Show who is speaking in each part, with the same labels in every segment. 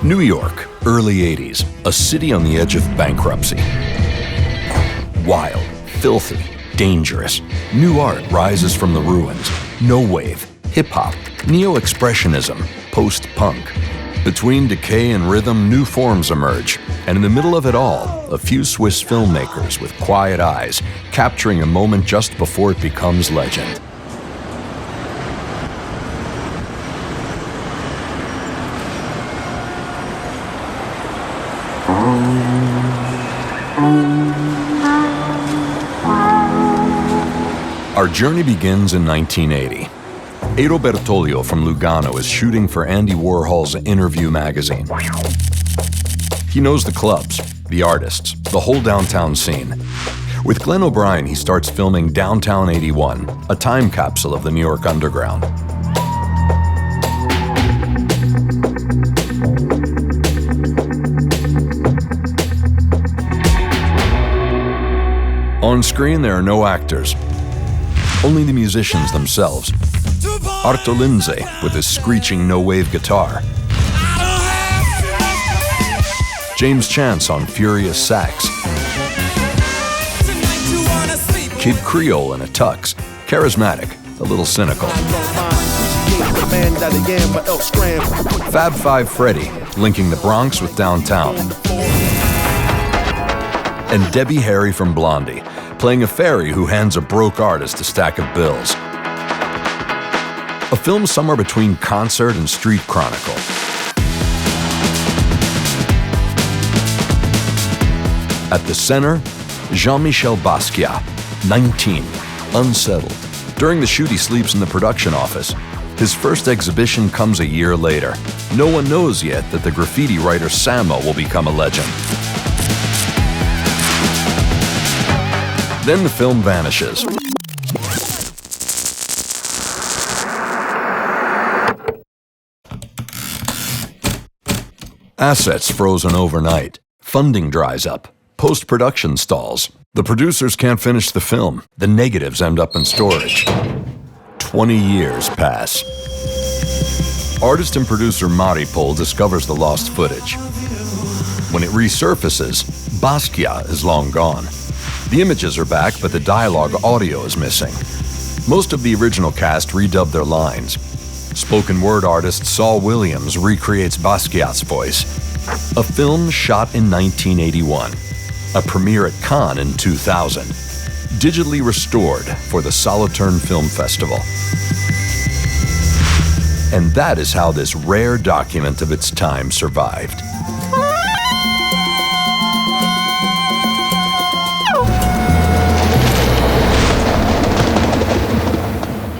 Speaker 1: New York, early 80s, a city on the edge of bankruptcy. Wild, filthy, dangerous. New art rises from the ruins. No wave, hip-hop, Neo-Expressionism, post-punk. Between decay and rhythm, new forms emerge. And in the middle of it all, a few Swiss filmmakers with quiet eyes, capturing a moment just before it becomes legend. Our journey begins in 1980. Bertoglio from Lugano is shooting for Andy Warhol's Interview magazine. He knows the clubs, the artists, the whole downtown scene. With Glenn O'Brien, he starts filming Downtown 81, a time capsule of the New York Underground. On screen, there are no actors, only the musicians themselves. Arto Lindsay with his screeching no-wave guitar. James Chance on furious sax. Kid Creole in a tux, charismatic, a little cynical. Fab Five Freddy, linking the Bronx with downtown. And Debbie Harry from Blondie, playing a fairy who hands a broke artist a stack of bills. A film somewhere between concert and street chronicle. At the center, Jean-Michel Basquiat, 19, unsettled. During the shoot, he sleeps in the production office. His first exhibition comes a year later. No one knows yet that the graffiti writer SAMO will become a legend. Then the film vanishes. Assets frozen overnight. Funding dries up. Post-production stalls. The producers can't finish the film. The negatives end up in storage. 20 years pass. Artist and producer Maripol discovers the lost footage. When it resurfaces, Basquiat is long gone. The images are back, but the dialogue audio is missing. Most of the original cast redubbed their lines. Spoken word artist Saul Williams recreates Basquiat's voice. A film shot in 1981. A premiere at Cannes in 2000. Digitally restored for the Solothurn Film Festival. And that is how this rare document of its time survived.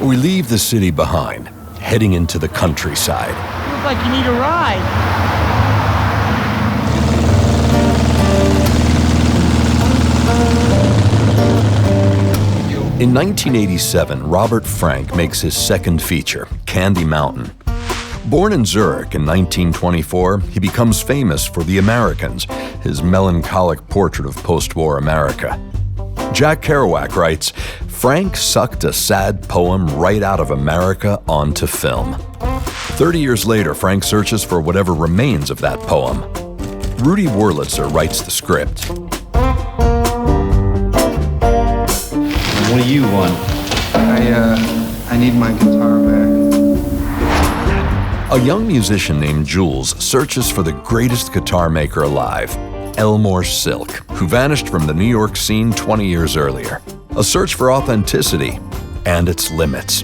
Speaker 1: We leave the city behind, heading into the countryside.
Speaker 2: Feels like you need a ride.
Speaker 1: In 1987, Robert Frank makes his second feature, Candy Mountain. Born in Zurich in 1924, he becomes famous for The Americans, his melancholic portrait of post-war America. Jack Kerouac writes, Frank sucked a sad poem right out of America onto film. 30 years later, Frank searches for whatever remains of that poem. Rudy Wurlitzer writes the script.
Speaker 3: What do you want?
Speaker 4: I need my guitar back.
Speaker 1: A young musician named Jules searches for the greatest guitar maker alive, Elmore Silk, who vanished from the New York scene 20 years earlier. A search for authenticity and its limits.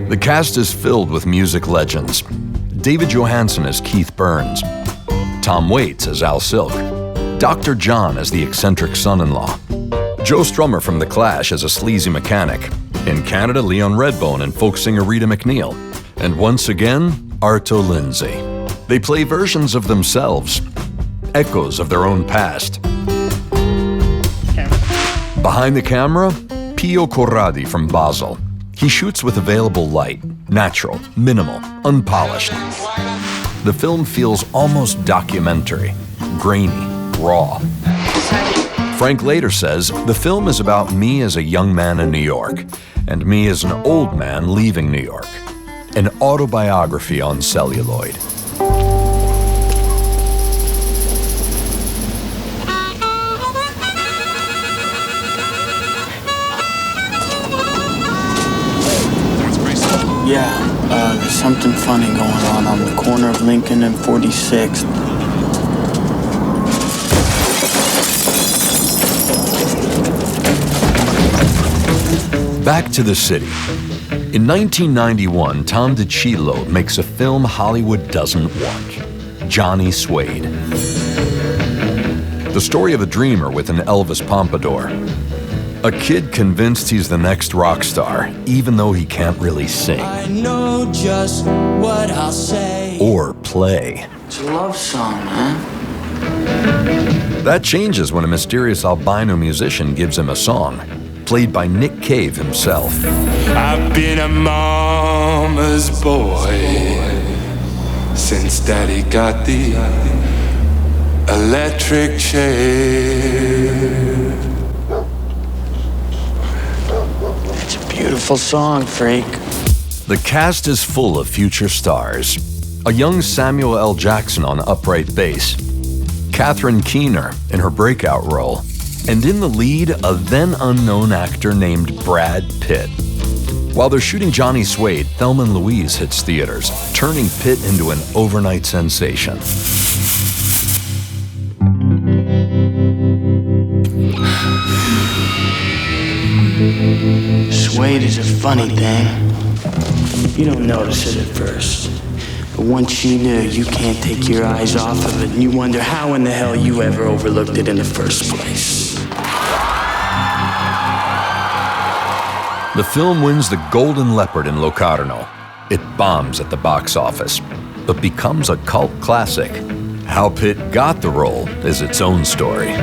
Speaker 1: The cast is filled with music legends. David Johansen as Keith Burns, Tom Waits as Al Silk, Dr. John as the eccentric son-in-law, Joe Strummer from The Clash as a sleazy mechanic, in Canada, Leon Redbone and folk singer Rita McNeil, and once again, Arto Lindsay. They play versions of themselves, echoes of their own past. Behind the camera, Pio Corradi from Basel. He shoots with available light, natural, minimal, unpolished. The film feels almost documentary, grainy, raw. Frank later says, the film is about me as a young man in New York, and me as an old man leaving New York. an autobiography on celluloid.
Speaker 5: Yeah, there's something funny going on the corner of Lincoln and 46th.
Speaker 1: Back to the city. In 1991, Tom DiCillo makes a film Hollywood doesn't want, Johnny Suede. The story of a dreamer with an Elvis pompadour. A kid convinced he's the next rock star, even though he can't really sing.
Speaker 6: I know just what I'll say.
Speaker 1: Or play.
Speaker 5: It's a love song, man.
Speaker 1: That changes when a mysterious albino musician gives him a song, played by Nick Cave himself.
Speaker 7: I've been a mama's boy since Daddy got the electric chair.
Speaker 5: Beautiful song, freak.
Speaker 1: The cast is full of future stars. A young Samuel L. Jackson on upright bass, Catherine Keener in her breakout role, and in the lead, a then unknown actor named Brad Pitt. While they're shooting Johnny Suede, Thelma and Louise hits theaters, turning Pitt into an overnight sensation.
Speaker 5: Suede is a funny thing. You don't notice it at first. But once you do, you can't take your eyes off of it, and you wonder how in the hell you ever overlooked it in the first place.
Speaker 1: The film wins the Golden Leopard in Locarno. It bombs at the box office, but becomes a cult classic. How Pitt got the role is its own story.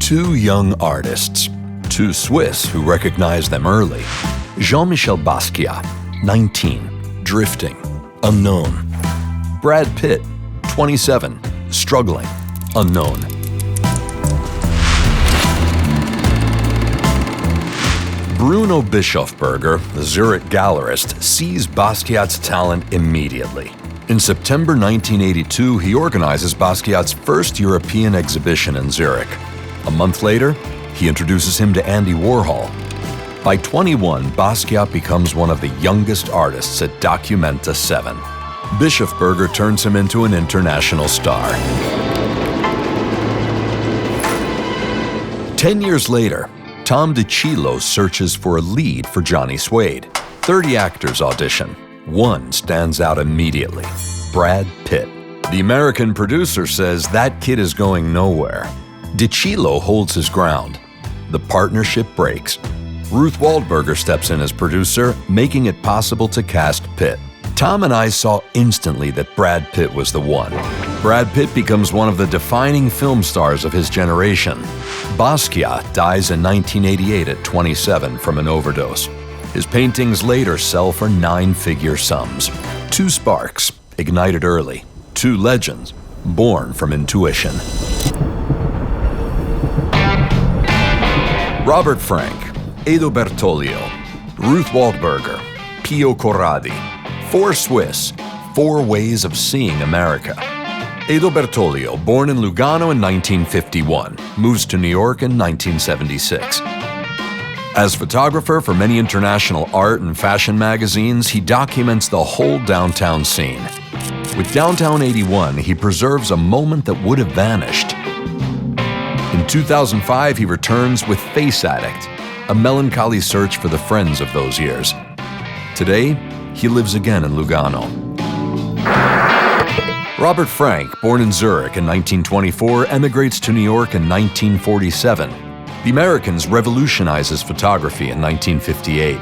Speaker 1: Two young artists, two Swiss who recognized them early. Jean-Michel Basquiat, 19, drifting, unknown. Brad Pitt, 27, struggling, unknown. Bruno Bischofberger, the Zurich gallerist, sees Basquiat's talent immediately. In September 1982, he organizes Basquiat's first European exhibition in Zurich. A month later, he introduces him to Andy Warhol. By 21, Basquiat becomes one of the youngest artists at Documenta 7. Bischofberger turns him into an international star. 10 years later, Tom DiCillo searches for a lead for Johnny Suede. 30 actors audition. One stands out immediately, Brad Pitt. The American producer says that kid is going nowhere. DiCillo holds his ground. The partnership breaks. Ruth Waldberger steps in as producer, making it possible to cast Pitt. Tom and I saw instantly that Brad Pitt was the one. Brad Pitt becomes one of the defining film stars of his generation. Basquiat dies in 1988 at 27 from an overdose. His paintings later sell for 9-figure sums. Two sparks, ignited early. Two legends, born from intuition. Robert Frank, Edo Bertoglio, Ruth Waldberger, Pio Corradi. 4 Swiss, 4 ways of seeing America. Edo Bertoglio, born in Lugano in 1951, moves to New York in 1976. As photographer for many international art and fashion magazines, he documents the whole downtown scene. With Downtown 81, he preserves a moment that would have vanished. In 2005, he returns with Face Addict, a melancholy search for the friends of those years. Today, he lives again in Lugano. Robert Frank, born in Zurich in 1924, emigrates to New York in 1947. The Americans revolutionize his photography in 1958.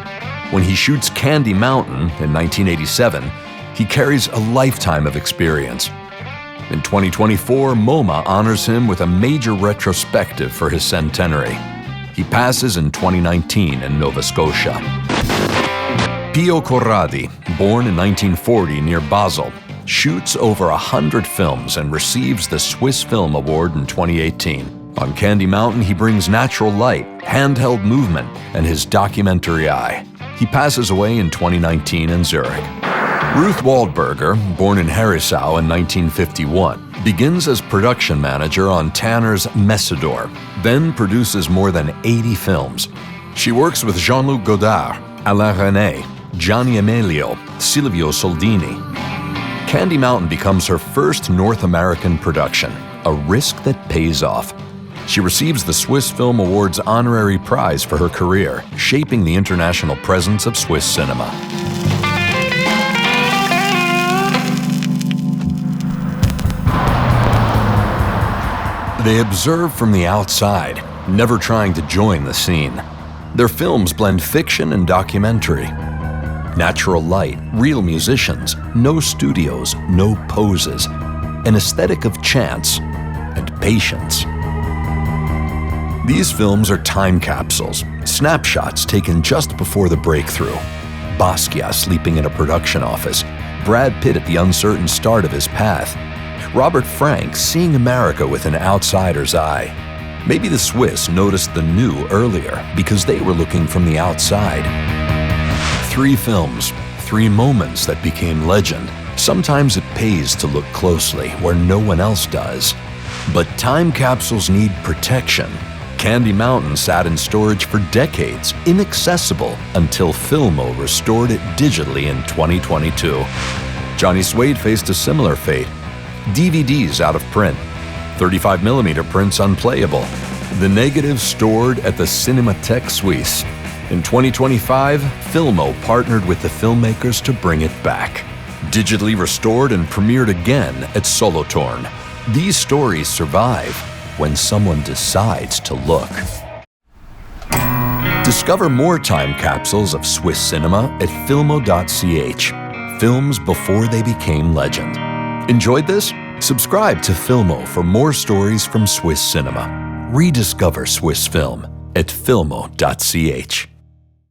Speaker 1: When he shoots Candy Mountain in 1987, he carries a lifetime of experience. In 2024, MoMA honors him with a major retrospective for his centenary. He passes in 2019 in Nova Scotia. Pio Corradi, born in 1940 near Basel, shoots over 100 films and receives the Swiss Film Award in 2018. On Candy Mountain, he brings natural light, handheld movement, and his documentary eye. He passes away in 2019 in Zurich. Ruth Waldberger, born in Herisau in 1951, begins as production manager on Tanner's Messidor, then produces more than 80 films. She works with Jean-Luc Godard, Alain Resnais, Gianni Amelio, Silvio Soldini. Candy Mountain becomes her first North American production, a risk that pays off. She receives the Swiss Film Awards honorary prize for her career, shaping the international presence of Swiss cinema. They observe from the outside, never trying to join the scene. Their films blend fiction and documentary. Natural light, real musicians, no studios, no poses, an aesthetic of chance and patience. These films are time capsules, snapshots taken just before the breakthrough. Basquiat sleeping in a production office, Brad Pitt at the uncertain start of his path, Robert Frank seeing America with an outsider's eye. Maybe the Swiss noticed the new earlier because they were looking from the outside. 3 films, 3 moments that became legend. Sometimes it pays to look closely where no one else does. But time capsules need protection. Candy Mountain sat in storage for decades, inaccessible, until Filmo restored it digitally in 2022. Johnny Suede faced a similar fate. DVDs out of print, 35mm prints unplayable, the negatives stored at the Cinémathèque Suisse. In 2025, Filmo partnered with the filmmakers to bring it back. Digitally restored and premiered again at Solothurn. These stories survive when someone decides to look. Discover more time capsules of Swiss cinema at filmo.ch. Films before they became legend. Enjoyed this? Subscribe to Filmo for more stories from Swiss cinema. Rediscover Swiss film at filmo.ch.